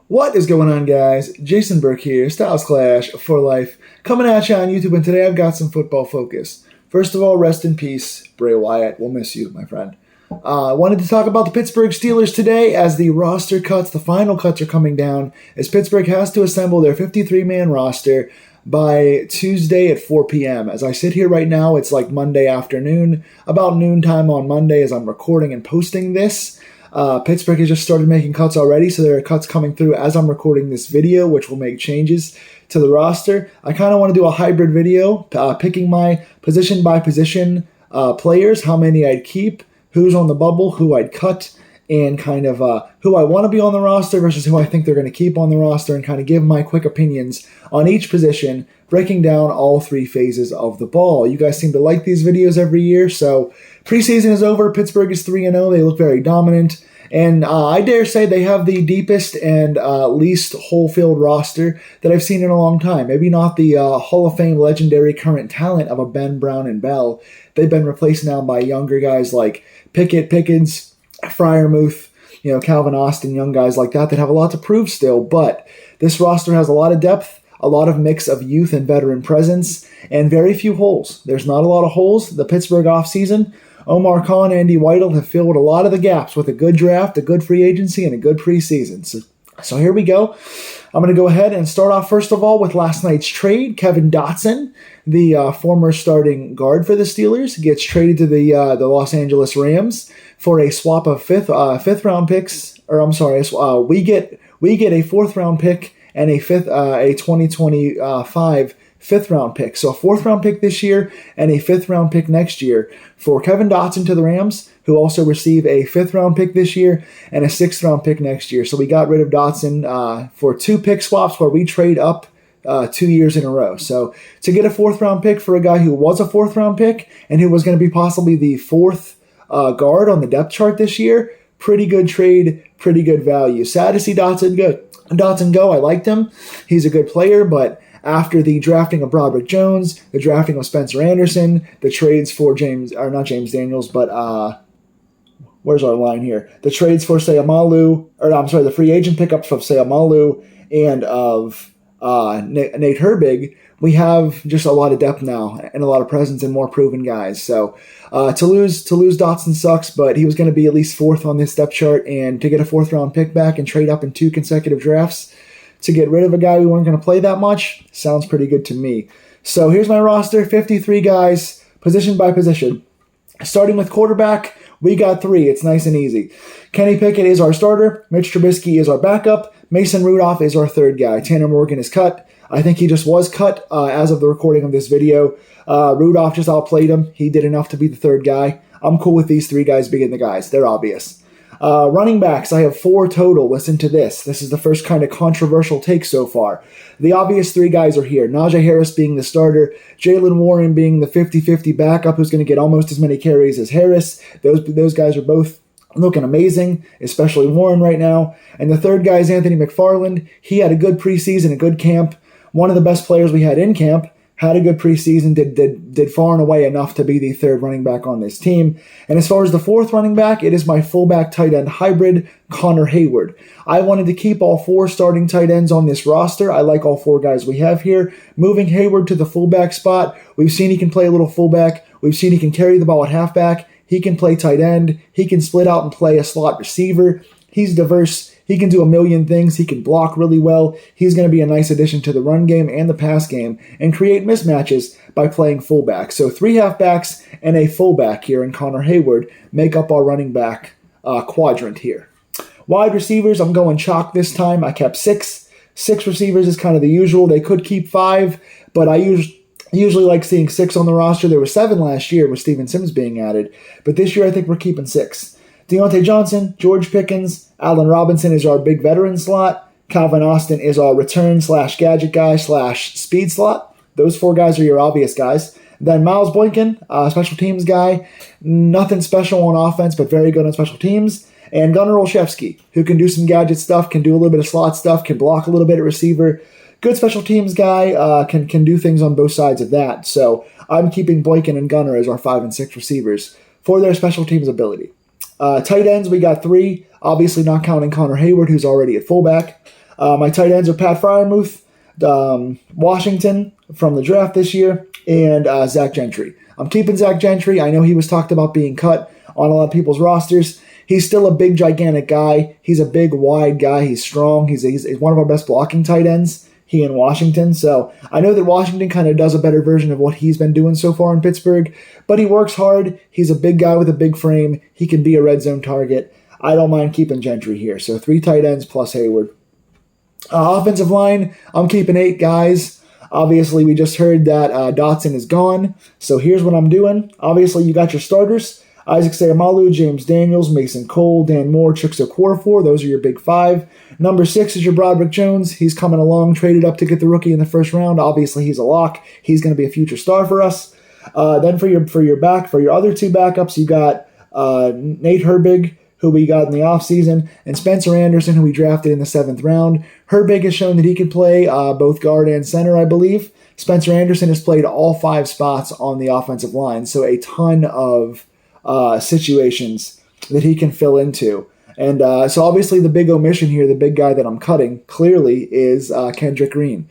What is going on, guys? Jason Burke here, Styles Clash for Life, coming at you on YouTube, and today I've got some football focus. First of all, rest in peace, Bray Wyatt. We'll miss you, my friend. I wanted to talk about the Pittsburgh Steelers today as the roster cuts, the final cuts are coming down, as Pittsburgh has to assemble their 53-man roster by Tuesday at 4 p.m. As I sit here right now, it's like Monday afternoon, about noontime on Monday as I'm recording and posting this. Pittsburgh has just started making cuts already, so there are cuts coming through as I'm recording this video, which will make changes to the roster. I kind of want to do a hybrid video, picking my position-by-position players, how many I'd keep, who's on the bubble, who I'd cut, and kind of who I want to be on the roster versus who I think they're going to keep on the roster, and kind of give my quick opinions on each position, breaking down all three phases of the ball. You guys seem to like these videos every year, so preseason is over. Pittsburgh is 3-0. They look very dominant, and I dare say they have the deepest and least whole-field roster that I've seen in a long time. Maybe not the Hall of Fame legendary current talent of a Ben, Brown, and Bell. They've been replaced now by younger guys like Pickett, Pickens, Freiermuth, Calvin Austin, young guys like that have a lot to prove still, but this roster has a lot of depth, a lot of mix of youth and veteran presence, and very few holes. There's not a lot of holes. The Pittsburgh offseason, Omar Khan and Andy Weidel have filled a lot of the gaps with a good draft, a good free agency, and a good preseason. So here we go. I'm going to go ahead and start off first of all with last night's trade. Kevin Dotson, the former starting guard for the Steelers, gets traded to the Los Angeles Rams for a swap of fifth round picks. We get a fourth round pick and a 2025 fifth round pick. So a fourth round pick this year and a fifth round pick next year for Kevin Dotson to the Rams, who also receive a fifth round pick this year and a sixth round pick next year. So we got rid of Dotson for two pick swaps where we trade up 2 years in a row. So to get a fourth round pick for a guy who was a fourth round pick and who was going to be possibly the fourth guard on the depth chart this year, pretty good trade, pretty good value. Sad to see Dotson go. I liked him. He's a good player, but after the drafting of Broderick Jones, the drafting of Spencer Anderson, the trades for where's our line here? The trades for the free agent pickups of Sayamalu and of Nate Herbig, we have just a lot of depth now and a lot of presence and more proven guys. So to lose Dotson sucks, but he was going to be at least fourth on this depth chart, and to get a fourth round pick back and trade up in 2 consecutive drafts to get rid of a guy we weren't going to play that much sounds pretty good to me. So here's my roster, 53 guys, position by position. Starting with quarterback, we got 3. It's nice and easy. Kenny Pickett is our starter. Mitch Trubisky is our backup. Mason Rudolph is our third guy. Tanner Morgan is cut. I think he just was cut as of the recording of this video. Rudolph just outplayed him. He did enough to be the third guy. I'm cool with these 3 guys being the guys. They're obvious. Running backs, I have 4 total. Listen to this. This is the first kind of controversial take so far. The obvious 3 guys are here. Najee Harris being the starter, Jaylen Warren being the 50-50 backup who's going to get almost as many carries as Harris. Those guys are both looking amazing, especially Warren right now. And the third guy is Anthony McFarland. He had a good preseason, a good camp. One of the best players we had in camp. Had a good preseason, did far and away enough to be the third running back on this team. And as far as the fourth running back, it is my fullback tight end hybrid, Connor Hayward. I wanted to keep all 4 starting tight ends on this roster. I like all 4 guys we have here. Moving Hayward to the fullback spot, we've seen he can play a little fullback. We've seen he can carry the ball at halfback. He can play tight end. He can split out and play a slot receiver. He's diverse. He can do a million things. He can block really well. He's going to be a nice addition to the run game and the pass game and create mismatches by playing fullback. So 3 halfbacks and a fullback here in Connor Hayward make up our running back quadrant here. Wide receivers, I'm going chalk this time. I kept 6. 6 receivers is kind of the usual. They could keep 5, but I usually like seeing 6 on the roster. There were 7 last year with Steven Sims being added, but this year I think we're keeping 6. Deontay Johnson, George Pickens, Allen Robinson is our big veteran slot. Calvin Austin is our return/gadget guy/speed slot. Those 4 guys are your obvious guys. Then Miles Boykin, special teams guy. Nothing special on offense, but very good on special teams. And Gunnar Olszewski, who can do some gadget stuff, can do a little bit of slot stuff, can block a little bit at receiver. Good special teams guy, can do things on both sides of that. So I'm keeping Boykin and Gunnar as our 5 and 6 receivers for their special teams ability. Tight ends, we got 3. Obviously not counting Connor Hayward, who's already at fullback. My tight ends are Pat Fryermuth, Washington from the draft this year, and Zach Gentry. I'm keeping Zach Gentry. I know he was talked about being cut on a lot of people's rosters. He's still a big, gigantic guy. He's a big, wide guy. He's strong. He's one of our best blocking tight ends, he in Washington. So I know that Washington kind of does a better version of what he's been doing so far in Pittsburgh, but he works hard. He's a big guy with a big frame. He can be a red zone target. I don't mind keeping Gentry here. So 3 tight ends plus Hayward. Offensive line, I'm keeping 8 guys. Obviously, we just heard that Dotson is gone. So here's what I'm doing. Obviously, you got your starters. Isaac Seumalo, James Daniels, Mason Cole, Dan Moore, Chicks Okorafor. Those are your big 5. Number 6 is your Broderick Jones. He's coming along, traded up to get the rookie in the first round. Obviously, he's a lock. He's going to be a future star for us. Then for your other 2 backups, you got Nate Herbig, who we got in the offseason, and Spencer Anderson, who we drafted in the 7th round. Herbig has shown that he can play both guard and center, I believe. Spencer Anderson has played all 5 spots on the offensive line, so a ton of situations that he can fill into. And so obviously the big omission here, the big guy that I'm cutting, clearly is Kendrick Green.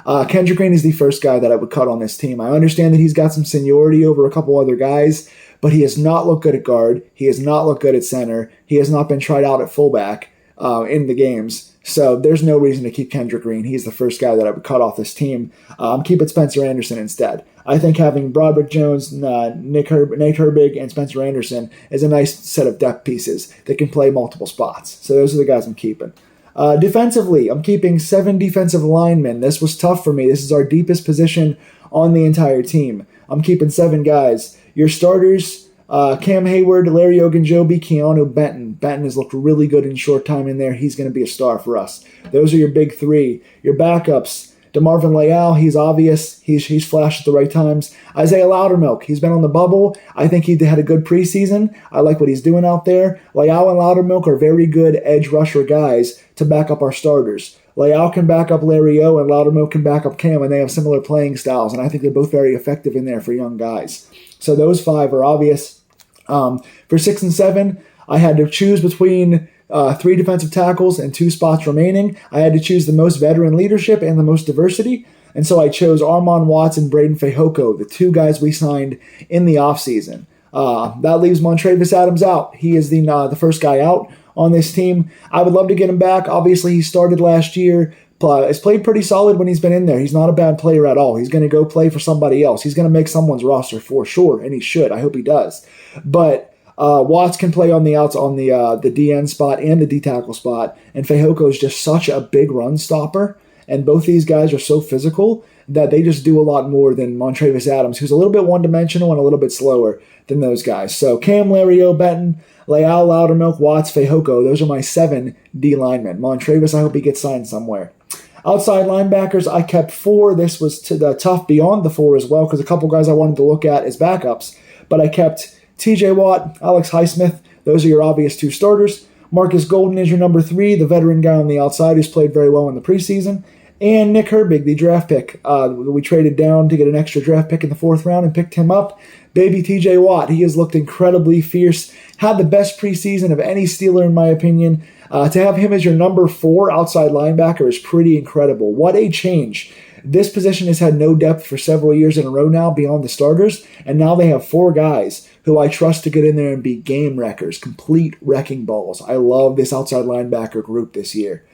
Kendrick Green is the first guy that I would cut on this team. I understand that he's got some seniority over a couple other guys, but he has not looked good at guard. He has not looked good at center. He has not been tried out at fullback in the games. So there's no reason to keep Kendrick Green. He's the first guy that I would cut off this team. I'm keeping Spencer Anderson instead. I think having Broderick Jones, Nate Herbig, and Spencer Anderson is a nice set of depth pieces that can play multiple spots. So those are the guys I'm keeping. Defensively, I'm keeping 7 defensive linemen. This was tough for me. This is our deepest position on the entire team. I'm keeping 7 guys. Your starters, Cam Hayward, Larry Ogunjobi, Keanu Benton. Benton has looked really good in short time in there. He's going to be a star for us. Those are your big 3. Your backups, DeMarvin Leal, he's obvious. He's flashed at the right times. Isaiah Loudermilk, he's been on the bubble. I think he had a good preseason. I like what he's doing out there. Leal and Loudermilk are very good edge rusher guys to back up our starters. Leal can back up Larry O, and Loudermilk can back up Cam, and they have similar playing styles, and I think they're both very effective in there for young guys. So those 5 are obvious. For 6 and 7, I had to choose between 3 defensive tackles and 2 spots remaining. I had to choose the most veteran leadership and the most diversity, and so I chose Armon Watts and Braden Fehoko, the 2 guys we signed in the offseason. That leaves Montravis Adams out. He is the first guy out on this team. I would love to get him back. Obviously, he started last year. Has played pretty solid when he's been in there. He's not a bad player at all. He's going to go play for somebody else. He's going to make someone's roster for sure, and he should. I hope he does. But Watts can play on the outs on the DN spot and the D tackle spot, and Fehoko is just such a big run stopper. And both these guys are so physical that they just do a lot more than Montravis Adams, who's a little bit one-dimensional and a little bit slower than those guys. So Cam, Larry O, Benton, Leal, Loudermilk, Watts, Fehoko, those are my 7 D linemen. Montravis, I hope he gets signed somewhere. Outside linebackers, I kept 4. This was tough beyond the 4 as well, because a couple guys I wanted to look at as backups. But I kept TJ Watt, Alex Highsmith. Those are your obvious 2 starters. Marcus Golden is your number 3, the veteran guy on the outside who's played very well in the preseason. And Nick Herbig, the draft pick. We traded down to get an extra draft pick in the 4th round and picked him up. Baby TJ Watt, he has looked incredibly fierce. Had the best preseason of any Steeler, in my opinion. To have him as your number 4 outside linebacker is pretty incredible. What a change. This position has had no depth for several years in a row now beyond the starters, and now they have 4 guys who I trust to get in there and be game wreckers, complete wrecking balls. I love this outside linebacker group this year.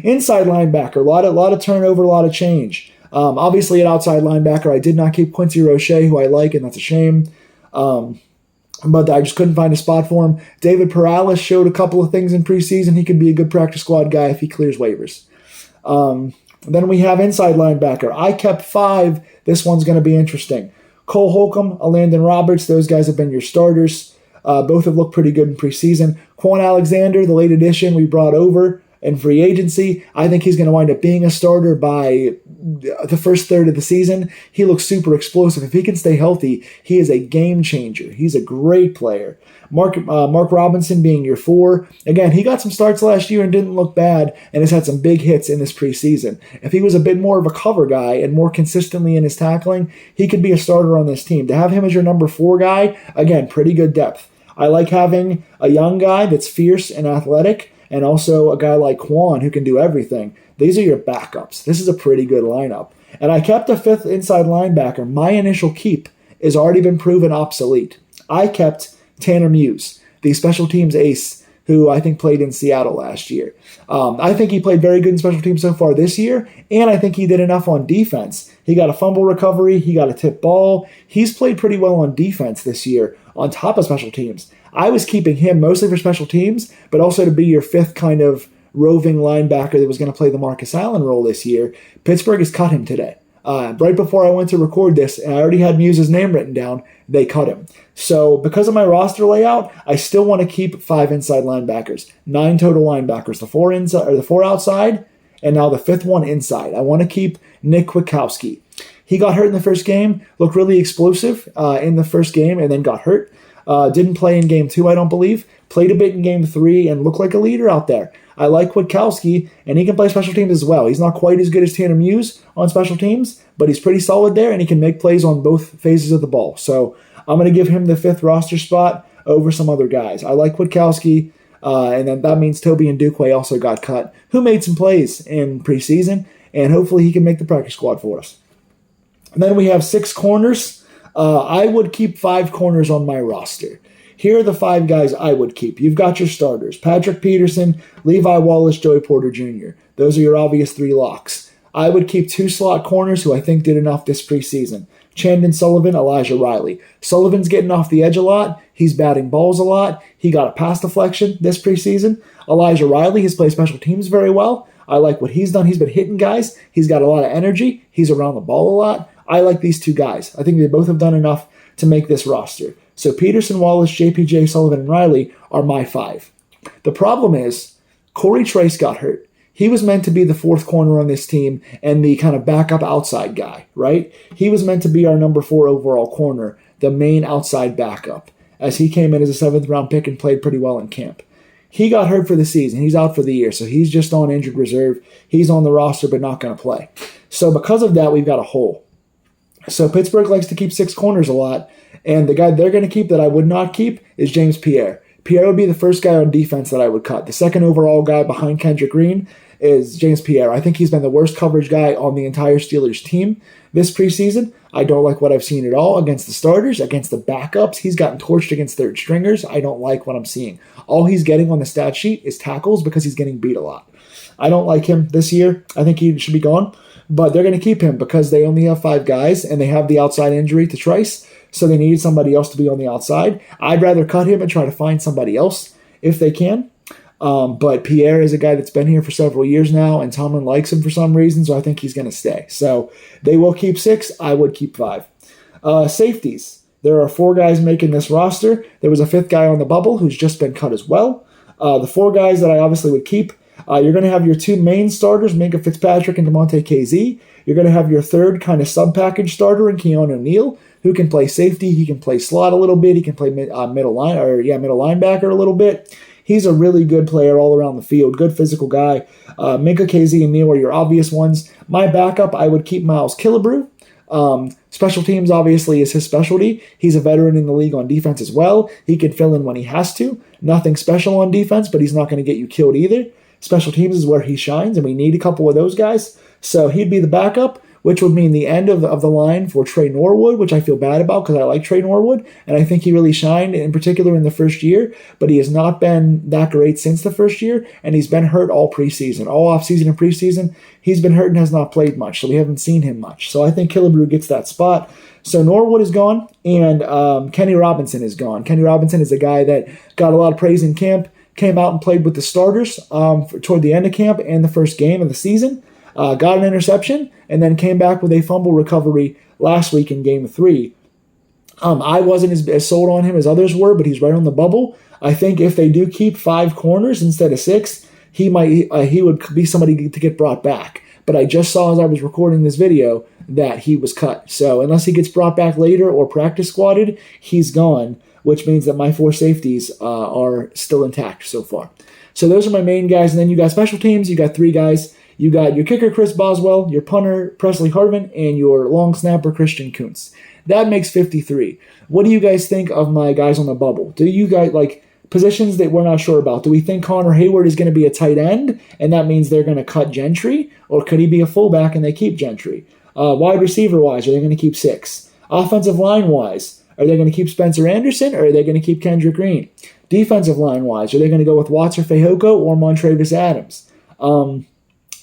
Inside linebacker, a lot of turnover, a lot of change. Obviously, at outside linebacker, I did not keep Quincy Roche, who I like, and that's a shame. But I just couldn't find a spot for him. David Perales showed a couple of things in preseason. He could be a good practice squad guy if he clears waivers. Then we have inside linebacker. I kept 5. This one's going to be interesting. Cole Holcomb, Landon Roberts, those guys have been your starters. Both have looked pretty good in preseason. Quan Alexander, the late addition we brought over in free agency. I think he's going to wind up being a starter by the first third of the season. He looks super explosive. If he can stay healthy, he is a game changer. He's a great player. Mark Robinson being your 4. Again, he got some starts last year and didn't look bad and has had some big hits in this preseason. If he was a bit more of a cover guy and more consistently in his tackling, he could be a starter on this team. To have him as your number 4 guy, again, pretty good depth. I like having a young guy that's fierce and athletic, and also a guy like Quan who can do everything. These are your backups. This is a pretty good lineup. And I kept a fifth inside linebacker. My initial keep has already been proven obsolete. I kept Tanner Muse, the special teams ace, who I think played in Seattle last year. I think he played very good in special teams so far this year, and I think he did enough on defense. He got a fumble recovery. He got a tip ball. He's played pretty well on defense this year on top of special teams. I was keeping him mostly for special teams, but also to be your fifth kind of roving linebacker that was going to play the Marcus Allen role this year. Pittsburgh has cut him today. Right before I went to record this, and I already had Muse's name written down, they cut him. So because of my roster layout, I still want to keep 5 inside linebackers, 9 total linebackers, the 4 inside or the 4 outside, and now the 5th one inside. I want to keep Nick Kwiatkowski. He got hurt in the first game, looked really explosive in the first game, and then got hurt. Didn't play in game 2, I don't believe. Played a bit in game 3 and looked like a leader out there. I like Kwiatkowski, and he can play special teams as well. He's not quite as good as Tanner Muse on special teams, but he's pretty solid there, and he can make plays on both phases of the ball. So I'm going to give him the 5th roster spot over some other guys. I like Kwiatkowski, and then that means Toby and Duquay also got cut, who made some plays in preseason, and hopefully he can make the practice squad for us. And then we have 6 corners. I would keep 5 corners on my roster. Here are the 5 guys I would keep. You've got your starters: Patrick Peterson, Levi Wallace, Joey Porter Jr. Those are your obvious 3 locks. I would keep 2 slot corners who I think did enough this preseason: Chandon Sullivan, Elijah Riley. Sullivan's getting off the edge a lot. He's batting balls a lot. He got a pass deflection this preseason. Elijah Riley has played special teams very well. I like what he's done. He's been hitting guys. He's got a lot of energy. He's around the ball a lot. I like these 2 guys. I think they both have done enough to make this roster. So Peterson, Wallace, JPJ, Sullivan, and Riley are my 5. The problem is Corey Trice got hurt. He was meant to be the 4th corner on this team and the kind of backup outside guy, right? He was meant to be our number 4 overall corner, the main outside backup, as he came in as a 7th round pick and played pretty well in camp. He got hurt for the season. He's out for the year, so he's just on injured reserve. He's on the roster but not going to play. So because of that, we've got a hole. So Pittsburgh likes to keep 6 corners a lot, and the guy they're going to keep that I would not keep is James Pierre. Pierre would be the first guy on defense that I would cut. The 2nd overall guy behind Kendrick Green is James Pierre. I think he's been the worst coverage guy on the entire Steelers team this preseason. I don't like what I've seen at all against the starters, against the backups. He's gotten torched against 3rd stringers. I don't like what I'm seeing. All he's getting on the stat sheet is tackles because he's getting beat a lot. I don't like him this year. I think he should be gone. But they're going to keep him because they only have 5 guys, and they have the outside injury to Trice, so they need somebody else to be on the outside. I'd rather cut him and try to find somebody else if they can. But Pierre is a guy that's been here for several years now, and Tomlin likes him for some reason, so I think he's going to stay. So they will keep 6. I would keep 5. Safeties. There are 4 guys making this roster. There was a 5th guy on the bubble who's just been cut as well. The 4 guys that I obviously would keep, you're going to have your 2 main starters, Minkah Fitzpatrick and DeMonte KZ. You're going to have your 3rd kind of sub-package starter in Keanu O'Neal, who can play safety. He can play slot a little bit. He can play middle linebacker a little bit. He's a really good player all around the field, good physical guy. Minkah, KZ, and Neal are your obvious ones. My backup, I would keep Miles Killebrew. Special teams, obviously, is his specialty. He's a veteran in the league on defense as well. He can fill in when he has to. Nothing special on defense, but he's not going to get you killed either. Special teams is where he shines, and we need a couple of those guys. So he'd be the backup, which would mean the end of the line for Trey Norwood, which I feel bad about because I like Trey Norwood, and I think he really shined, in particular in the first year, but he has not been that great since the first year, and he's been hurt all preseason. All offseason and preseason, he's been hurt and has not played much, so we haven't seen him much. So I think Killebrew gets that spot. So Norwood is gone, and Kenny Robinson is gone. Kenny Robinson is a guy that got a lot of praise in camp, came out and played with the starters toward the end of camp and the first game of the season. Got an interception, and then came back with a fumble recovery last week in Game 3. I wasn't as sold on him as others were, but he's right on the bubble. I think if they do keep 5 corners instead of 6, he would be somebody to get brought back. But I just saw as I was recording this video that he was cut. So unless he gets brought back later or practice squatted, he's gone, which means that my 4 safeties are still intact so far. So those are my main guys, and then you got special teams. You got 3 guys. You got your kicker, Chris Boswell, your punter, Presley Harvin, and your long snapper, Christian Kuntz. That makes 53. What do you guys think of my guys on the bubble? Do you guys, Positions that we're not sure about. Do we think Connor Hayward is going to be a tight end, and that means they're going to cut Gentry? Or could he be a fullback and they keep Gentry? Wide receiver-wise, are they going to keep 6? Offensive line-wise, are they going to keep Spencer Anderson, or are they going to keep Kendrick Green? Defensive line-wise, are they going to go with Watts or Fehoko or Montravis Adams?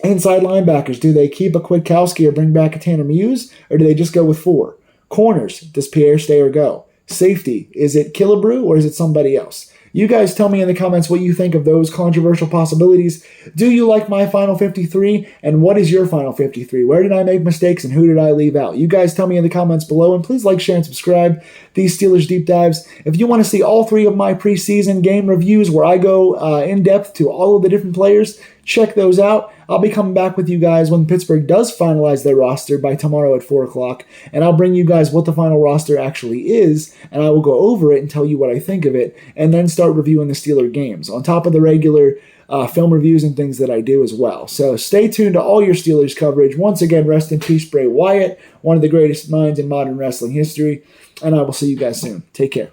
Inside linebackers, do they keep a Kwiatkowski or bring back a Tanner Muse, or do they just go with 4? Corners, does Pierre stay or go? Safety, is it Killebrew or is it somebody else? You guys tell me in the comments what you think of those controversial possibilities. Do you like my Final 53? And what is your Final 53? Where did I make mistakes and who did I leave out? You guys tell me in the comments below, and please like, share, and subscribe. These Steelers Deep Dives. If you want to see all 3 of my preseason game reviews where I go in depth to all of the different players, check those out. I'll be coming back with you guys when Pittsburgh does finalize their roster by tomorrow at 4 o'clock, and I'll bring you guys what the final roster actually is, and I will go over it and tell you what I think of it, and then start reviewing the Steeler games, on top of the regular film reviews and things that I do as well. So stay tuned to all your Steelers coverage. Once again, rest in peace, Bray Wyatt, one of the greatest minds in modern wrestling history, and I will see you guys soon. Take care.